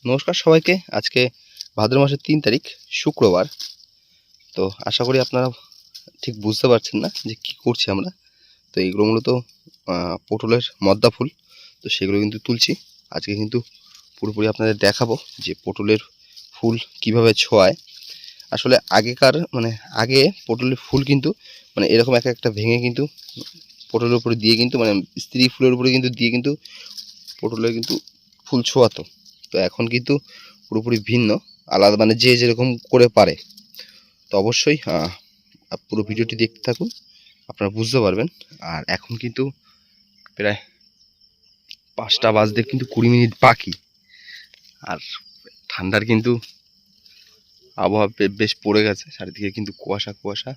নমস্কার সবাইকে। আজকে ভাদ্র মাসের 3 তারিখ শুক্রবার। তো আশা করি আপনারা ঠিক বুঝতে পারছেন না যে কি করছি আমরা। তো এইগুলো মূলত পটলের মদ্দা ফুল। তো সেগুলো কিন্তু তুলছি আজকে, কিন্তু পুরোপুরি আপনাদের দেখাবো যে পটলের ফুল কিভাবে ছোঁয়ায়। আসলে আগেকার আগে পটলের ফুল কিন্তু এরকম একটা ভেঙে কিন্তু পটলের উপরে দিয়ে কিন্তু স্ত্রী ফুলের উপরে কিন্তু দিয়ে কিন্তু পটলের কিন্তু ফুল ছোঁয়াতো। তো এখন কিন্তু পুরোপুরি ভিন্ন, আলাদা, যে যেরকম করে পারে। তো অবশ্যই পুরো ভিডিওটি দেখতে থাকুন, আপনারা বুঝতে পারবেন। আর এখন কিন্তু প্রায় 5টা বাজতে কিন্তু 20 মিনিট বাকি। আর ঠান্ডার কিন্তু আবহাওয়া বেশ পড়ে গেছে, চারিদিকে কিন্তু কুয়াশা কুয়াশা।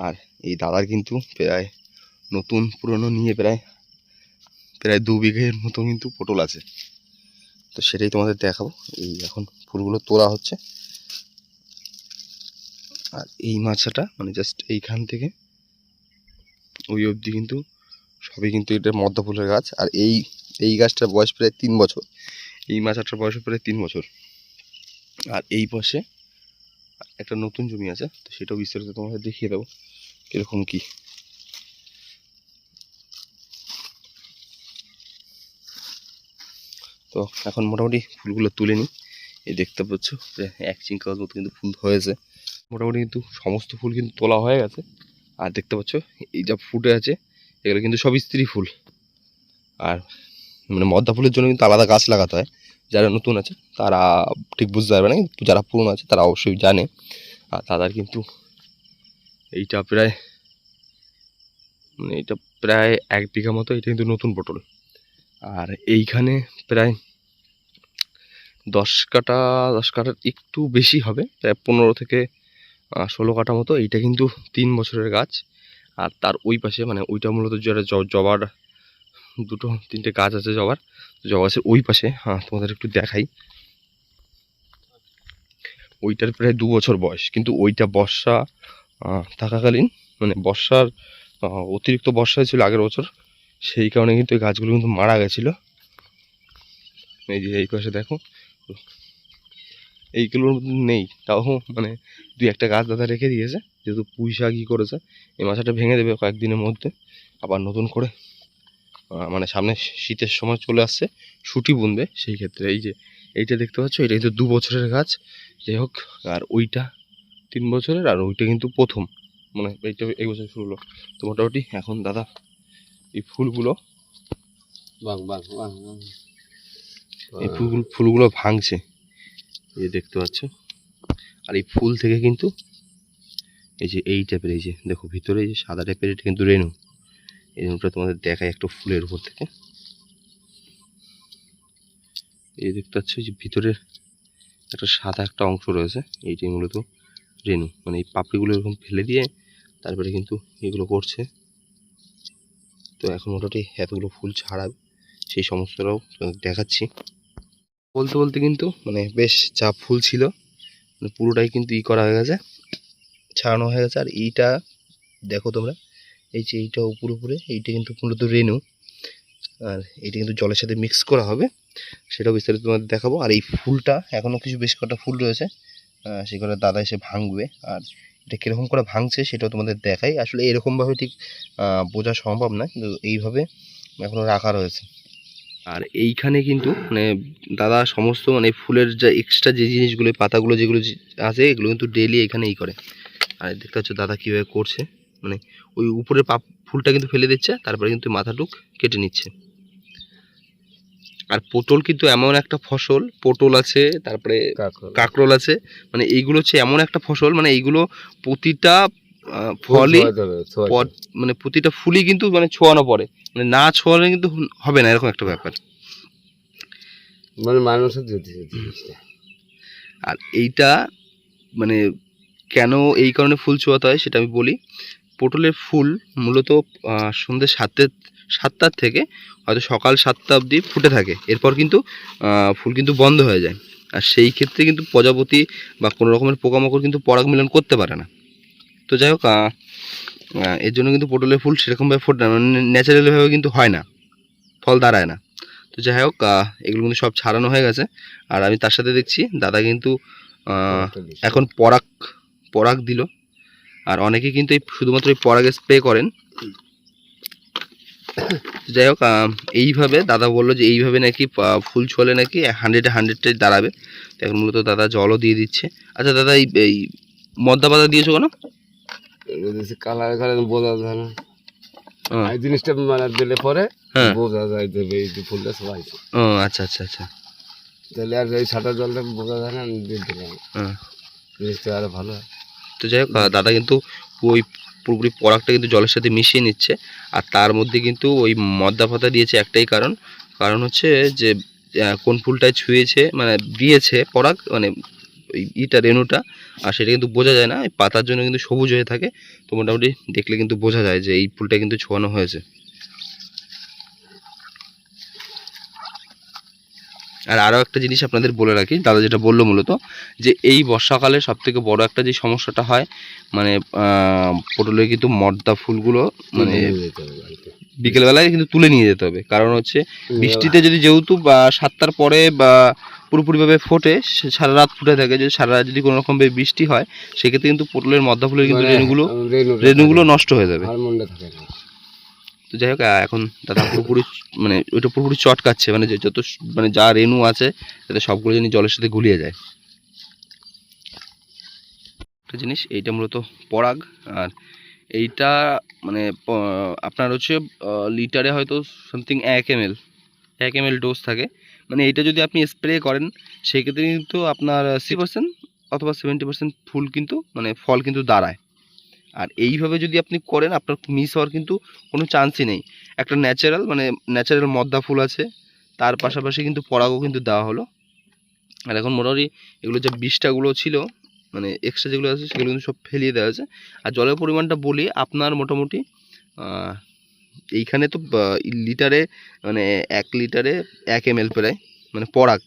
আর এই দাদার কিন্তু প্রায় নতুন পুরনো নিয়ে প্রায় 2 বিঘের মতো কিন্তু পটল আছে। তো সেটাই তোমাদের দেখাবো। এই এখন ফুলগুলো তোলা হচ্ছে। আর এই মাচাটা জাস্ট এইখান থেকে ওই অবধি কিন্তু সবই কিন্তু এটা মদ্দা ফুলের গাছ। আর এই গাছটার বয়স প্রায় 3 বছর। এই মাচাটার বয়স প্রায় 3 বছর। আর এই পাশে একটা নতুন জমি আছে, তো সেটাও বিস্তারিত তোমাদের দেখিয়ে দেবো কিরকম কি। তো এখন মোটামুটি ফুলগুলো তুলে নিই। এই দেখতে পাচ্ছ যে 1 চিঙ্কার মতো কিন্তু ফুল হয়েছে। মোটামুটি কিন্তু সমস্ত ফুল কিন্তু তোলা হয়ে গেছে। আর দেখতে পাচ্ছ এই যা ফুটে আছে এগুলো কিন্তু সব স্ত্রী ফুল। আর মদ্দা ফুলের জন্য কিন্তু আলাদা গাছ লাগাতে হয়। যারা নতুন আছে তারা ঠিক বুঝতে পারবে না, কিন্তু যারা পুরনো আছে তারা অবশ্যই জানে। আর তাদের কিন্তু এইটা প্রায় 1 বিঘা মতো, এটা কিন্তু নতুন পটল। আর এইখানে প্রায় 10 কাঠার একটু বেশি হবে, প্রায় 15 থেকে 16 কাঠা মতো। এইটা কিন্তু 3 বছরের গাছ। আর তার ওই পাশে ওইটা মূলত যেটা জবার 2-3টে গাছ আছে জবা গাছের ওই পাশে। তোমাদের একটু দেখাই। ওইটার প্রায় 2 বছর বয়স, কিন্তু ওইটা বর্ষা থাকাকালীন বর্ষার অতিরিক্ত বর্ষা হয়েছিল আগের বছর, সেই কারণে কিন্তু এই গাছগুলো কিন্তু মারা গেছিলো। এই যে এই পাশে দেখো, এইগুলোর নেই, তাও 2-1টা গাছ দাদা রেখে দিয়েছে, যেহেতু পুঁই শাক করেছে। এই মাছটা ভেঙে দেবে কয়েকদিনের মধ্যে, আবার নতুন করে সামনে শীতের সময় চলে আসছে, শুটি বুনবে। সেই ক্ষেত্রে এই যে এইটা দেখতে পাচ্ছ, এটা কিন্তু 2 বছরের গাছ। যাই হোক, আর ওইটা 3 বছরের, আর ওইটা কিন্তু প্রথম এইটা এই বছর শুরু হলো। তো মোটামুটি এখন দাদা এই ফুলগুলো এই ফুলগুলো ভাঙছে, এই দেখতে পাচ্ছ। আর এই ফুল থেকে কিন্তু এই যে এই টাইপের, এই যে দেখো ভিতরে এই যে সাদা টাইপের, এটা কিন্তু রেণু। এই রেণুটা তোমাদের দেখায় একটু ফুলের উপর থেকে। এই দেখতে পাচ্ছ যে ভিতরের একটা সাদা একটা অংশ রয়েছে, এইটাই মূলত রেণু। এই পাপড়িগুলো এরকম ফেলে দিয়ে তারপরে কিন্তু এগুলো করছে। তো এখন মোটামুটি এতগুলো ফুল ছাড়াবে, সেই সমস্তটাও দেখাচ্ছি। বলতে বলতে কিন্তু বেশ যা ফুল ছিল পুরোটাই কিন্তু করা হয়ে গেছে, ছাড়ানো হয়ে গেছে। আর এইটা দেখো তোমরা, এই যে এইটা উপরে এইটা কিন্তু মূলত রেণু। আর এইটা কিন্তু জলের সাথে মিক্স করা হবে, সেটাও বিস্তারিত তোমাদের দেখাবো। আর এই ফুলটা এখনও কিছু বেশ কটা ফুল রয়েছে, সেগুলো দাদা এসে ভাঙবে। আর এটা কীরকম করে ভাঙছে সেটাও তোমাদের দেখাই। আসলে এরকমভাবে ঠিক বোঝা সম্ভব না, কিন্তু এইভাবে এখনও রাখা রয়েছে। আর এইখানে কিন্তু দাদা সমস্ত ফুলের যা এক্সট্রা যে জিনিসগুলো, পাতাগুলো যেগুলো আছে, এগুলো কিন্তু ডেইলি এখানেই করে। আর দেখতে পাচ্ছ দাদা কীভাবে করছে, ওই উপরের ফুলটা কিন্তু ফেলে দিচ্ছে, তারপরে কিন্তু মাথাটুক কেটে নিচ্ছে। আর পটল কিন্তু এমন একটা ফসল, পটল আছে, তারপরে কাঁকরোল আছে, এইগুলো হচ্ছে এমন একটা ফসল, এইগুলো প্রতিটা ফলই প্রতিটা ফুলই কিন্তু ছোঁয়ানো পড়ে, না ছোঁয়ালে কিন্তু হবে না, এরকম একটা ব্যাপার। মানুষের আর এইটা কেন এই কারণে ফুল ছোঁয়াতে হয় সেটা আমি বলি। পটলের ফুল মূলত সন্ধ্যে 7টার থেকে হয়তো সকাল 7টা অবধি ফুটে থাকে, এরপর কিন্তু ফুল কিন্তু বন্ধ হয়ে যায়। আর সেই ক্ষেত্রে কিন্তু প্রজাপতি বা কোনো রকমের পোকামাকড় কিন্তু পরাগ মিলন করতে পারে না। তো যাই হোক, এর জন্য কিন্তু পটলের ফুল সেরকমভাবে ফোটে না, ন্যাচারালিভাবে কিন্তু হয় না, ফল দাঁড়ায় না। তো যাই হোক এগুলো কিন্তু সব ছাড়ানো হয়ে গেছে। আর আমি তার সাথে দেখছি দাদা কিন্তু এখন পরাগ পরাগ দিল। আর অনেকে কিন্তু এই শুধুমাত্র এই পরাগে স্প্রে করেন। যাই হোক এইভাবে দাদা বললো যে এইভাবে নাকি ফুল ছলে নাকি 100-100টাই দাঁড়াবে। এখন মূলত দাদা জলও দিয়ে দিচ্ছে। আচ্ছা দাদা এই মদ্দা পাতা দিয়েছো কেন? কালার কালার বোঝা যায় না, এই জিনিসটা মানে দিলে পরে বোঝা যায় যে এই ফুলটা সবাই। ও আচ্ছা আচ্ছা আচ্ছা, তাহলে আর এই সাদা জলটা বোঝা যায় না, আমি দিয়ে দিলাম, জিনিসটা আরো ভালো হয়। তো যাই হোক দাদা কিন্তু ওই পুরোপুরি পরাগটা কিন্তু জলের সাথে মিশিয়ে নিচ্ছে। আর তার মধ্যে কিন্তু ওই মদ্দা পাতা দিয়েছে একটাই কারণ হচ্ছে যে কোন ফুলটায় ছুঁয়েছে মানে দিয়েছে পরাগ, মানে ওই রেণুটা, আর সেটা কিন্তু বোঝা যায় না, পাতার জন্য কিন্তু সবুজ হয়ে থাকে। তো মোটামুটি দেখলে কিন্তু বোঝা যায় যে এই ফুলটা কিন্তু ছোঁয়ানো হয়েছে। আর আরও একটা জিনিস আপনাদের বলে রাখি, দাদা যেটা বললো মূলত যে এই বর্ষাকালে সবথেকে বড় একটা যে সমস্যাটা হয় মানে পটলের কিন্তু মর্দা ফুলগুলো মানে বিকেলবেলায় কিন্তু তুলে নিয়ে যেতে হবে। কারণ হচ্ছে বৃষ্টিতে যদি যেহেতু 7টার পরে বা পুরোপুরিভাবে ফোটে, সারা রাত ফুটে থাকে, যদি সারা রাত যদি কোনো রকম বৃষ্টি হয় সেক্ষেত্রে কিন্তু পটলের মর্দা ফুলের কিন্তু রেণুগুলো নষ্ট হয়ে যাবে। তো যাই হোক এখন দাদা পুরোপুরি মানে ওইটা পুরোপুরি চটকাচ্ছে, মানে যত মানে যা রেণু আছে যাতে সবগুলো জিনিস জলের সাথে গুলিয়ে যায়। একটা জিনিস এইটা মূলত পরাগ। আর এইটা মানে আপনার হচ্ছে লিটারে হয়তো সামথিং 1 ml ডোজ থাকে। মানে এইটা যদি আপনি স্প্রে করেন সেক্ষেত্রে কিন্তু আপনার 60% অথবা 70% ফুল কিন্তু মানে ফল কিন্তু দাঁড়ায়। আর এইভাবে যদি আপনি করেন আপনার মিস হওয়ার কিন্তু কোনো চান্সই নেই। একটা ন্যাচারাল মদ্দা ফুল আছে, তার পাশাপাশি কিন্তু পরাগও কিন্তু দেওয়া হলো। আর এখন মোটামুটি এগুলো যে বিষটাগুলো ছিল মানে এক্সট্রা যেগুলো আছে সেগুলো কিন্তু সব ফেলিয়ে দেওয়া আছে। আর জলের পরিমাণটা বলি, আপনার মোটামুটি এইখানে তো লিটারে মানে 1 লিটারে 1 ml প্রায় মানে পরাগ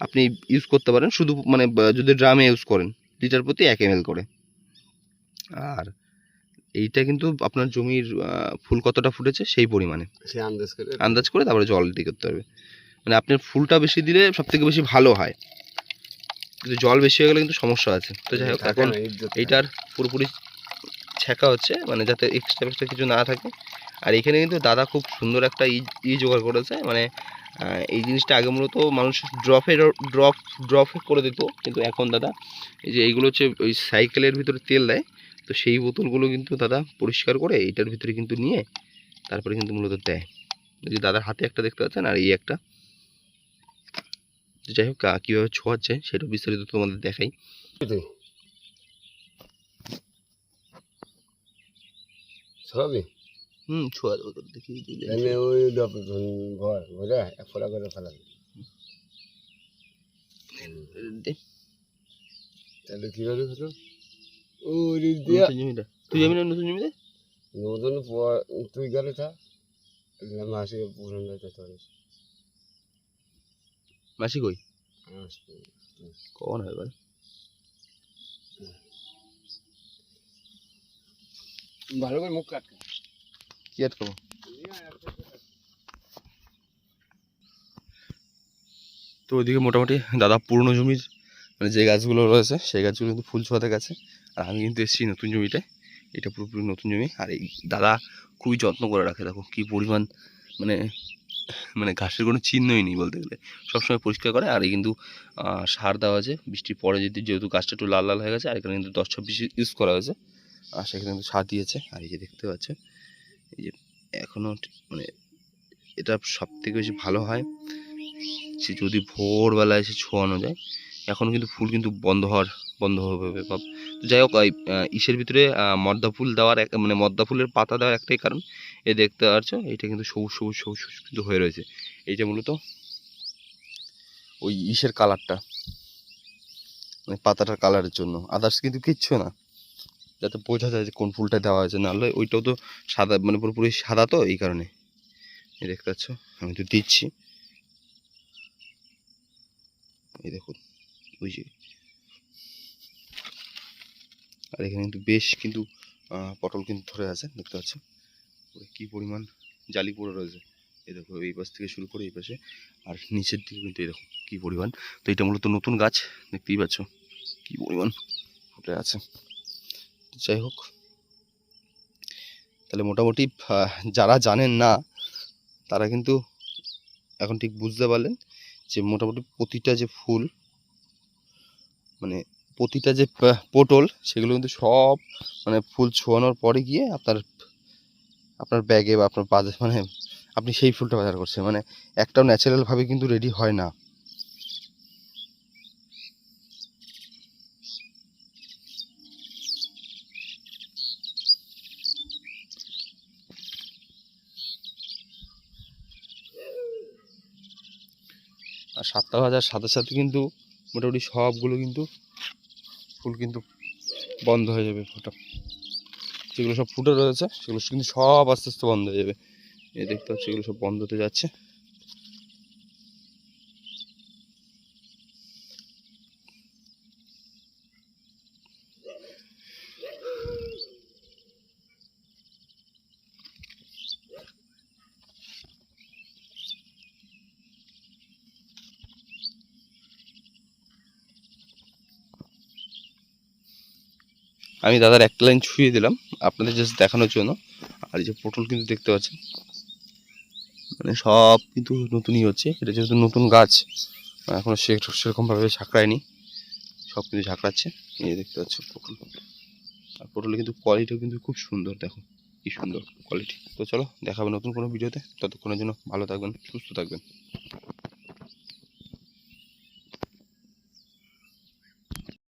আপনি ইউজ করতে পারেন, শুধু মানে যদি ড্রামে ইউজ করেন লিটার প্রতি 1 ml করে। আর এইটা কিন্তু আপনার জমির ফুল কতটা ফুটেছে সেই পরিমাণে সে আন্দাজ করে তারপরে জল দিয়ে করতে হবে। মানে আপনার ফুলটা বেশি দিলে সব থেকে বেশি ভালো হয়, কিন্তু জল বেশি হয়ে গেলে কিন্তু সমস্যা আছে। তো যাই হোক এখন এইটার পুরোপুরি ছ্যাঁকা হচ্ছে মানে যাতে এক্সট্রা কিছু না থাকে। আর এখানে কিন্তু দাদা খুব সুন্দর একটা জোগাড় করেছে। মানে এই জিনিসটা আগে মূলত মানুষ ড্রপ করে দিত, কিন্তু এখন দাদা এই যে এইগুলো হচ্ছে ওই সাইকেলের ভিতরে তেল দেয়, তো সেই বোতলগুলো কিন্তু দাদা পরিষ্কার করে এইটার ভিতরে কিন্তু নিয়ে তারপরে কিন্তু মূলত দেয়। যে দাদার হাতে একটা দেখতে পাচ্ছেন আর এই একটা। যাই হোক কীভাবে ছোঁয়াচ্ছে সেটা বিস্তারিত তোমাদের দেখাই। সবই ছোঁয়া দেবো দেখি ওই ঘর ঘরে এক ফোড়া করে ফেলাবে, তাহলে কীভাবে হতো জমিটা তুই যাবি না নতুন জমিতে? নতুন তুই গেলে তা মাসে পুরনো মাসি কই কখন হয় এবার? ভালো করে মুখ কাটকে কি আটকাবো? তো ওইদিকে মোটামুটি দাদা পুরনো জমির মানে যে গাছগুলো রয়েছে সেই গাছগুলো কিন্তু ফুল ছোঁয়াতে গেছে। আর আমি কিন্তু এসেছি নতুন জমিতে, এটা পুরোপুরি নতুন জমি। আর এই দাদা খুবই যত্ন করে রাখে, দেখো কী পরিমাণ মানে মানে ঘাসের কোনো চিহ্নই নেই বলতে গেলে, সবসময় পরিষ্কার করে। আর এই কিন্তু সার দেওয়া আছে বৃষ্টির পরে যেহেতু গাছটা একটু লাল লাল হয়ে গেছে, আর এখানে কিন্তু 10-26 ইউজ করা হয়েছে, আর সেখানে কিন্তু সার দিয়েছে। আর এই যে দেখতে পাচ্ছে এই যে এখনও মানে এটা সব থেকে বেশি ভালো হয় সে যদি ভোরবেলায় এসে ছোঁয়ানো যায়। এখন কিন্তু ফুল কিন্তু বন্ধ হবে ভাব। তো যাই হোক ইসের ভিতরে মদ্দা ফুল দেওয়ার মানে মদ্দা ফুলের পাতা দেওয়ার একটাই কারণ, এ দেখতে পাচ্ছ এটা কিন্তু সবুজ কিন্তু হয়ে রয়েছে। এইটা মূলত ওই ইসের কালারটা মানে পাতাটার কালারের জন্য, আদার্স কিন্তু কিচ্ছু না, যাতে বোঝা যায় যে কোন ফুলটা দেওয়া হয়েছে। নাহলে ওইটাও তো সাদা মানে পুরোপুরি সাদা, তো এই কারণে এই দেখতে পাচ্ছ আমি তো দিচ্ছি। এই দেখুন ওই যে, আর এখানে কিন্তু বেশ কিন্তু পটল কিন্তু ধরে আছে দেখতে পাচ্ছ, কি পরিমাণ জালি পড়ে রয়েছে। এই দেখো এই পাশ থেকে শুরু করে এই পাশে, আর নিচের দিকে কিন্তু এই দেখো কী পরিমাণ। তো এটা মূলত নতুন গাছ, দেখতেই পাচ্ছ কী পরিমাণ ফুটে আছে। যাই হোক, তাহলে মোটামুটি যারা জানেন না তারা কিন্তু এখন ঠিক বুঝতে পারলেন যে মোটামুটি প্রতিটা যে ফুল, মানে প্রতিটা যে পটল, সেগুলো কিন্তু সব মানে ফুল ছোঁয়ানোর পরে গিয়ে আপনার ব্যাগে বা আপনার বাজার, মানে আপনি সেই ফুলটা বাজার করছেন, মানে একটাও ন্যাচারালভাবে কিন্তু রেডি হয় না। আর 7টা বাজার সাথে সাথে কিন্তু মোটামুটি সবগুলো কিন্তু ফুল কিন্তু বন্ধ হয়ে যাবে ফোটা। যেগুলো সব ফুটে রয়েছে সেগুলো কিন্তু সব আস্তে আস্তে বন্ধ হয়ে যাবে। এই দেখতে পাচ্ছি এগুলো সব বন্ধ হতে যাচ্ছে। আমি দাদার একটা লাইন ছুঁয়ে দিলাম আপনাদের জাস্ট দেখানোর জন্য। আর এই যে পটল কিন্তু দেখতে পাচ্ছেন, মানে সব কিন্তু নতুনই হচ্ছে। এটা যেহেতু নতুন গাছ, এখনো সেরকমভাবে ঝাঁকড়ায়নি, সব কিন্তু ঝাঁকড়াচ্ছে। এই দেখতে পাচ্ছ পটল, আর পটলের কিন্তু কোয়ালিটিও কিন্তু খুব সুন্দর, দেখো কি সুন্দর কোয়ালিটি। তো চলো দেখাবো নতুন কোনো ভিডিওতে, ততক্ষণের জন্য ভালো থাকবেন, সুস্থ থাকবেন।